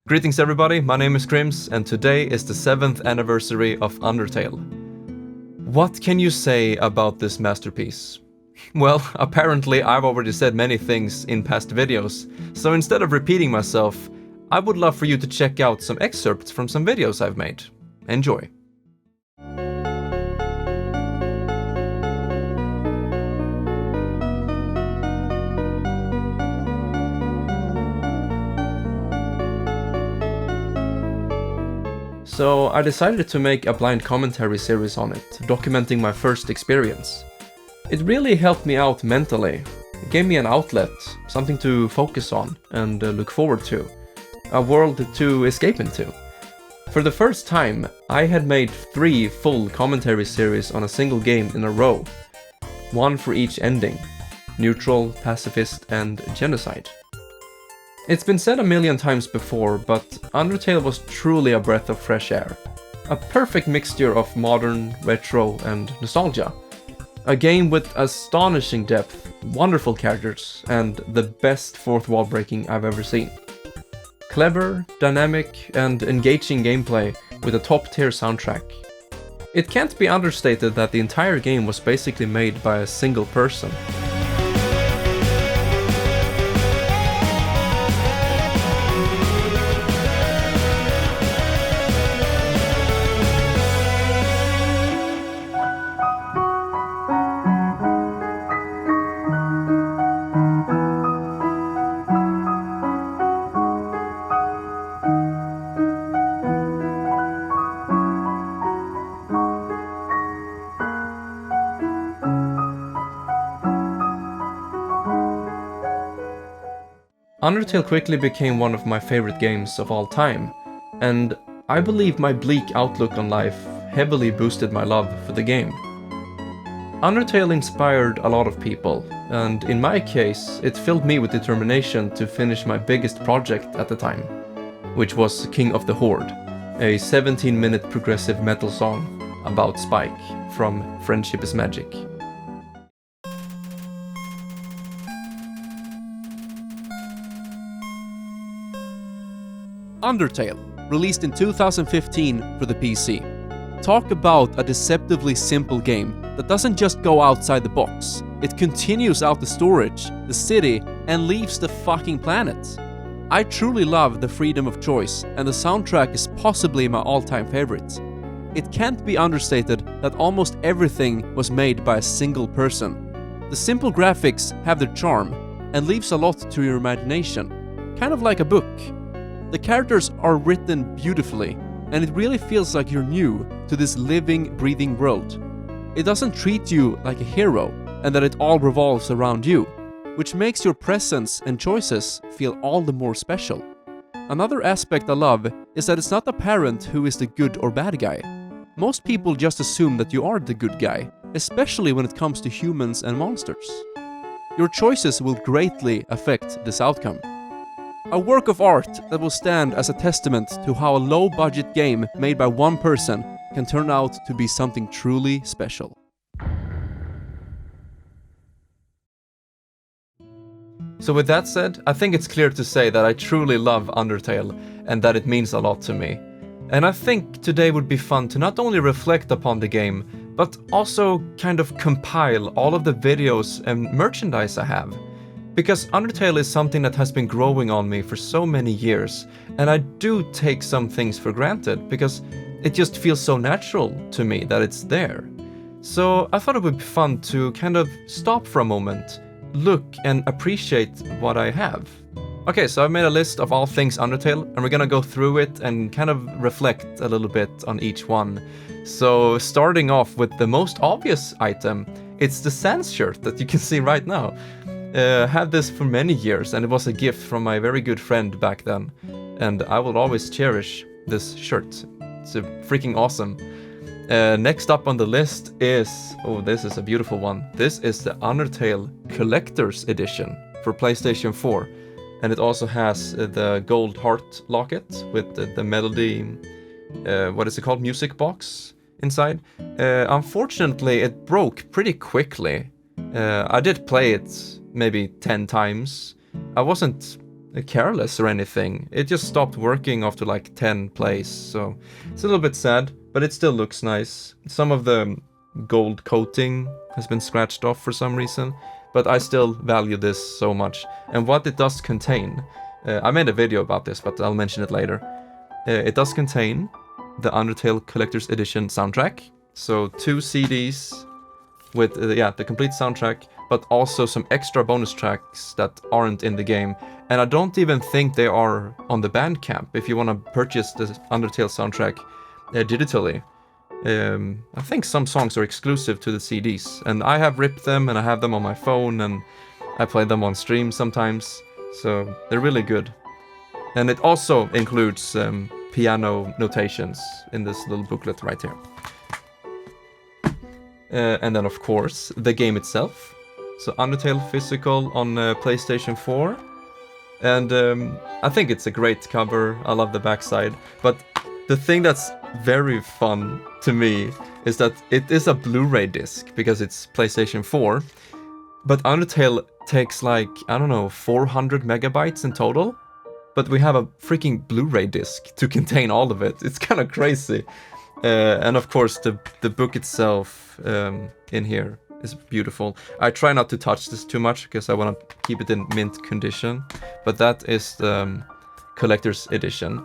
Greetings everybody, my name is Crims, and today is the 7th anniversary of Undertale. What can you say about this masterpiece? Well, apparently I've already said many things in past videos, so instead of repeating myself, I would love for you to check out some excerpts from some videos I've made. Enjoy! So I decided to make a blind commentary series on it, documenting my first experience. It really helped me out mentally. It gave me an outlet, something to focus on and look forward to, a world to escape into. For the first time, I had made 3 full commentary series on a single game in a row. One for each ending: neutral, pacifist, and genocide. It's been said a million times before, but Undertale was truly a breath of fresh air. A perfect mixture of modern, retro, and nostalgia. A game with astonishing depth, wonderful characters, and the best fourth wall breaking I've ever seen. Clever, dynamic, and engaging gameplay with a top-tier soundtrack. It can't be understated that the entire game was basically made by a single person. Undertale quickly became one of my favorite games of all time, and I believe my bleak outlook on life heavily boosted my love for the game. Undertale inspired a lot of people, and in my case, it filled me with determination to finish my biggest project at the time, which was King of the Horde, a 17-minute progressive metal song about Spike from Friendship is Magic. Undertale, released in 2015 for the PC. Talk about a deceptively simple game that doesn't just go outside the box. It continues out the storage, the city, and leaves the fucking planet. I truly love the freedom of choice, and the soundtrack is possibly my all-time favorite. It can't be understated that almost everything was made by a single person. The simple graphics have their charm, and leaves a lot to your imagination, kind of like a book. The characters are written beautifully, and it really feels like you're new to this living, breathing world. It doesn't treat you like a hero, and that it all revolves around you, which makes your presence and choices feel all the more special. Another aspect I love is that it's not apparent who is the good or bad guy. Most people just assume that you are the good guy, especially when it comes to humans and monsters. Your choices will greatly affect this outcome. A work of art that will stand as a testament to how a low-budget game made by one person can turn out to be something truly special. So with that said, I think it's clear to say that I truly love Undertale and that it means a lot to me. And I think today would be fun to not only reflect upon the game, but also kind of compile all of the videos and merchandise I have. Because Undertale is something that has been growing on me for so many years, and I do take some things for granted because it just feels so natural to me that it's there. So I thought it would be fun to kind of stop for a moment, look and appreciate what I have. Okay, so I've made a list of all things Undertale, and we're gonna go through it and kind of reflect a little bit on each one. So starting off with the most obvious item, it's the Sans shirt that you can see right now. Had this for many years, and it was a gift from my very good friend back then, and I will always cherish this shirt. It's freaking awesome. Next up on the list is, oh, this is a beautiful one. This is the Undertale Collector's Edition for PlayStation 4, and it also has the gold heart locket with the melody, what is it called, music box inside. Unfortunately, it broke pretty quickly. I did play it maybe 10 times. I wasn't careless or anything. It just stopped working after like 10 plays, so it's a little bit sad, but it still looks nice. Some of the gold coating has been scratched off for some reason, but I still value this so much. And what it does contain, I made a video about this, but I'll mention it later. It does contain the Undertale Collector's Edition soundtrack, so 2 CDs with the complete soundtrack, but also some extra bonus tracks that aren't in the game. And I don't even think they are on the Bandcamp if you want to purchase the Undertale soundtrack digitally. I think some songs are exclusive to the CDs, and I have ripped them and I have them on my phone and I play them on stream sometimes, so they're really good. And it also includes piano notations in this little booklet right here. And then of course the game itself. So Undertale physical on PlayStation 4. And I think it's a great cover. I love the backside. But the thing that's very fun to me is that it is a Blu-ray disc because it's PlayStation 4. But Undertale takes like, I don't know, 400 megabytes in total. But we have a freaking Blu-ray disc to contain all of it. It's kind of crazy. And of course the book itself in here is beautiful. I try not to touch this too much because I want to keep it in mint condition. But that is the collector's edition.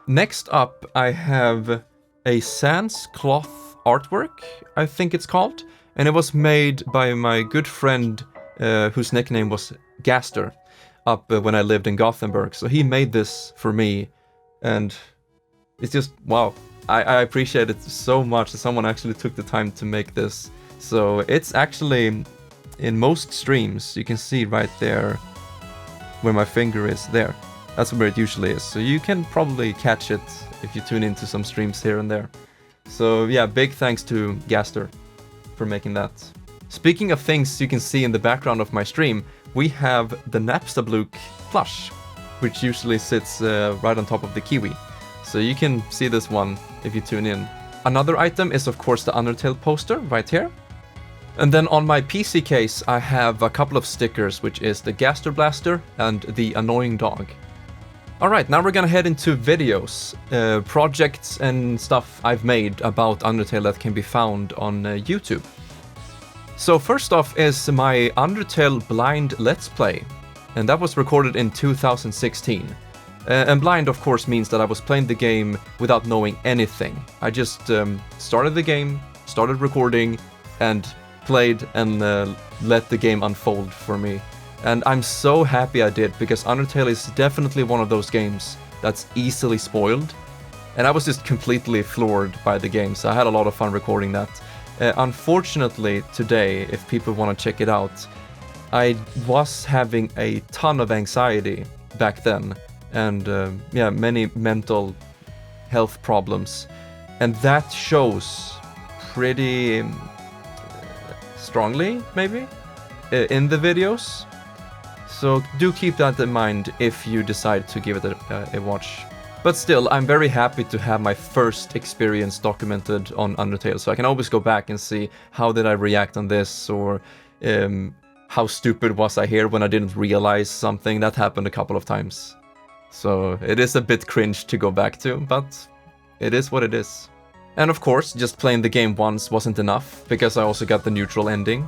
Next up I have a Sans cloth artwork, I think it's called. And it was made by my good friend whose nickname was Gaster up when I lived in Gothenburg. So he made this for me and it's just, wow. I appreciate it so much that someone actually took the time to make this. So it's actually in most streams, you can see right there where my finger is there. That's where it usually is. So you can probably catch it if you tune into some streams here and there. So yeah, big thanks to Gaster for making that. Speaking of things you can see in the background of my stream, we have the Napstablook plush, which usually sits right on top of the Kiwi. So you can see this one if you tune in. Another item is of course the Undertale poster right here. And then on my PC case I have a couple of stickers, which is the Gaster Blaster and the Annoying Dog. Alright, now we're gonna head into videos, projects and stuff I've made about Undertale that can be found on YouTube. So first off is my Undertale blind Let's Play, and that was recorded in 2016. And blind, of course, means that I was playing the game without knowing anything. I just started the game, started recording, and played and let the game unfold for me. And I'm so happy I did, because Undertale is definitely one of those games that's easily spoiled. And I was just completely floored by the game, so I had a lot of fun recording that. Unfortunately, today, if people want to check it out, I was having a ton of anxiety back then. And many mental health problems, and that shows pretty strongly maybe in the videos, so do keep that in mind if you decide to give it a watch. But still, I'm very happy to have my first experience documented on Undertale, so I can always go back and see how did I react on this, or how stupid was I here when I didn't realize something. That happened a couple of times. So it is a bit cringe to go back to, but it is what it is. And of course, just playing the game once wasn't enough, because I also got the neutral ending.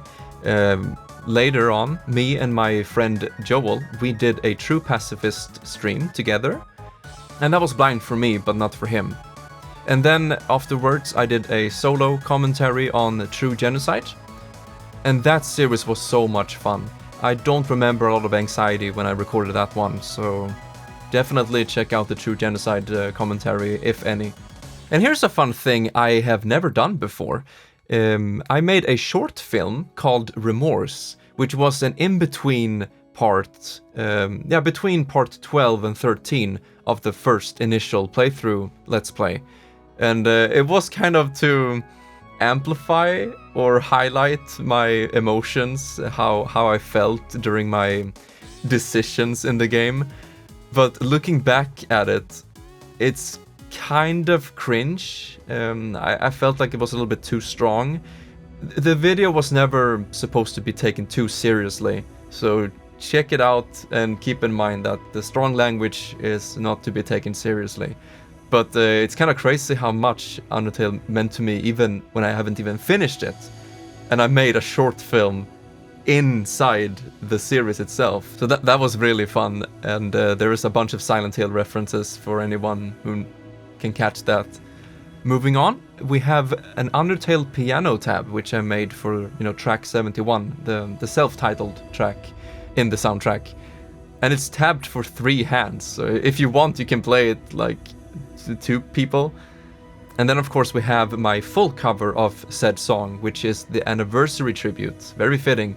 Later on, me and my friend Joel, we did a True Pacifist stream together. And that was blind for me, but not for him. And then afterwards, I did a solo commentary on True Genocide. And that series was so much fun. I don't remember a lot of anxiety when I recorded that one, so definitely check out the True Genocide commentary, if any. And here's a fun thing I have never done before. I made a short film called Remorse, which was an in-between part, between part 12 and 13 of the first initial playthrough Let's Play. And it was kind of to amplify or highlight my emotions, how I felt during my decisions in the game. But looking back at it, it's kind of cringe. I felt like it was a little bit too strong. The video was never supposed to be taken too seriously, so check it out and keep in mind that the strong language is not to be taken seriously. But it's kind of crazy how much Undertale meant to me even when I haven't even finished it. And I made a short film inside the series itself. So that was really fun, and there is a bunch of Silent Hill references for anyone who can catch that. Moving on, we have an Undertale piano tab, which I made for, track 71, the self-titled track in the soundtrack. And it's tabbed for 3 hands, so if you want, you can play it like 2 people. And then, of course, we have my full cover of said song, which is the anniversary tribute. Very fitting.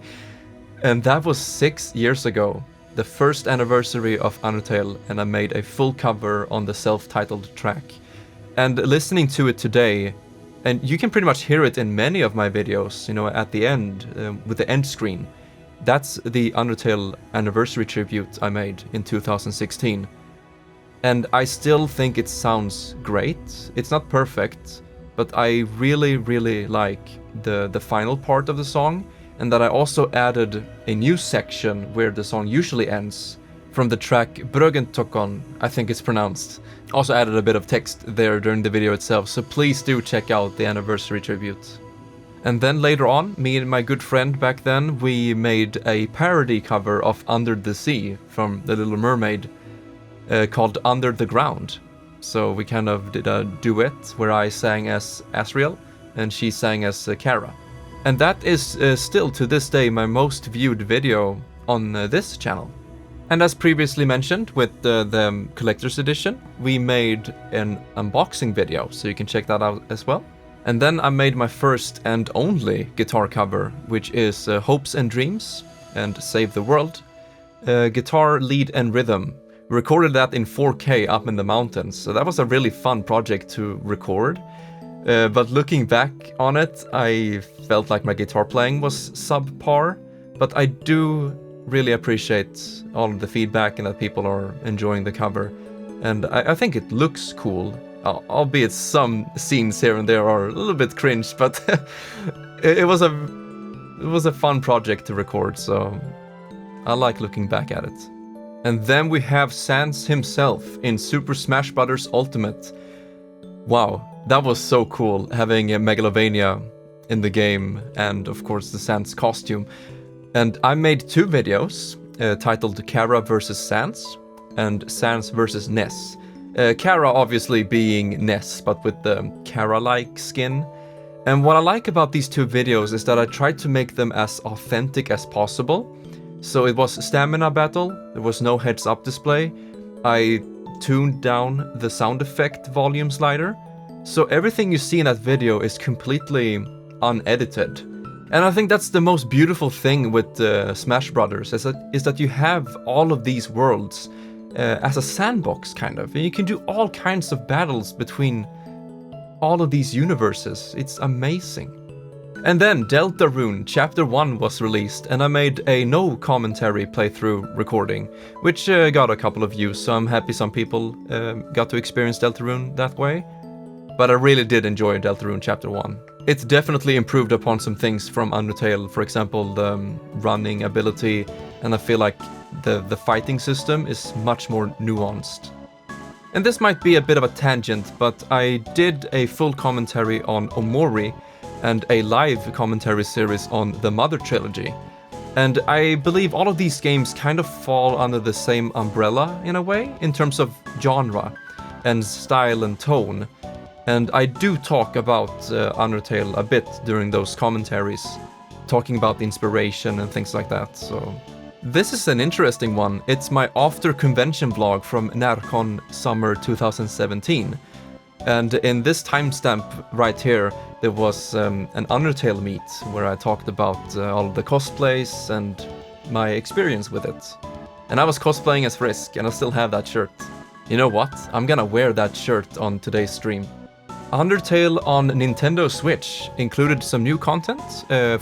And that was 6 years ago, the first anniversary of Undertale, and I made a full cover on the self-titled track. And listening to it today, and you can pretty much hear it in many of my videos, at the end, with the end screen. That's the Undertale anniversary tribute I made in 2016. And I still think it sounds great. It's not perfect, but I really, really like the final part of the song, and that I also added a new section where the song usually ends from the track Brögentokon, I think it's pronounced. Also added a bit of text there during the video itself, so please do check out the anniversary tribute. And then later on, me and my good friend back then, we made a parody cover of Under the Sea from The Little Mermaid, called Under the Ground. So we kind of did a duet where I sang as Asriel and she sang as Kara. And that is still to this day my most viewed video on this channel. And as previously mentioned with the collector's edition, we made an unboxing video, so you can check that out as well. And then I made my first and only guitar cover, which is Hopes and Dreams and Save the World. Guitar, lead and rhythm. We recorded that in 4K up in the mountains, so that was a really fun project to record. But looking back on it, I felt like my guitar playing was subpar, but I do really appreciate all of the feedback and that people are enjoying the cover. And I think it looks cool, albeit some scenes here and there are a little bit cringe, but it was a fun project to record, so I like looking back at it. And then we have Sans himself in Super Smash Bros. Ultimate. Wow, that was so cool, having a Megalovania in the game, and of course the Sans costume. And I made 2 videos, titled Kara vs. Sans, and Sans vs. Ness. Kara obviously being Ness, but with the Kara-like skin. And what I like about these 2 videos is that I tried to make them as authentic as possible. So it was stamina battle, there was no heads-up display. I tuned down the sound effect volume slider. So everything you see in that video is completely unedited. And I think that's the most beautiful thing with Smash Brothers, is that you have all of these worlds as a sandbox, kind of. And you can do all kinds of battles between all of these universes. It's amazing. And then Deltarune Chapter 1 was released, and I made a no commentary playthrough recording, which got a couple of views, so I'm happy some people got to experience Deltarune that way. But I really did enjoy Deltarune Chapter 1. It's definitely improved upon some things from Undertale, for example the running ability, and I feel like the fighting system is much more nuanced. And this might be a bit of a tangent, but I did a full commentary on Omori, and a live commentary series on the Mother Trilogy. And I believe all of these games kind of fall under the same umbrella in a way, in terms of genre and style and tone. And I do talk about Undertale a bit during those commentaries, talking about the inspiration and things like that, so... This is an interesting one. It's my after convention vlog from Narokath summer 2017. And in this timestamp right here, there was an Undertale meet where I talked about all of the cosplays and my experience with it. And I was cosplaying as Frisk, and I still have that shirt. You know what? I'm gonna wear that shirt on today's stream. Undertale on Nintendo Switch included some new content,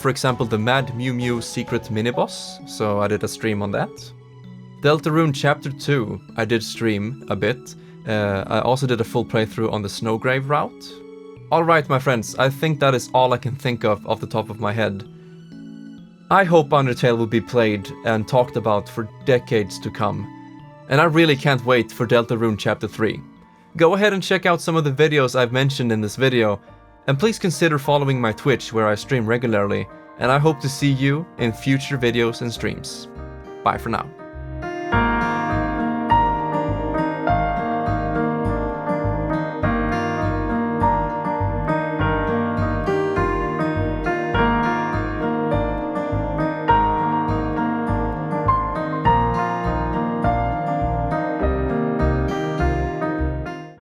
for example the Mad Mew Mew secret mini-boss, so I did a stream on that. Deltarune Chapter 2, I did stream a bit. I also did a full playthrough on the Snowgrave route. Alright my friends, I think that is all I can think of off the top of my head. I hope Undertale will be played and talked about for decades to come. And I really can't wait for Deltarune Chapter 3. Go ahead and check out some of the videos I've mentioned in this video, and please consider following my Twitch where I stream regularly, and I hope to see you in future videos and streams. Bye for now.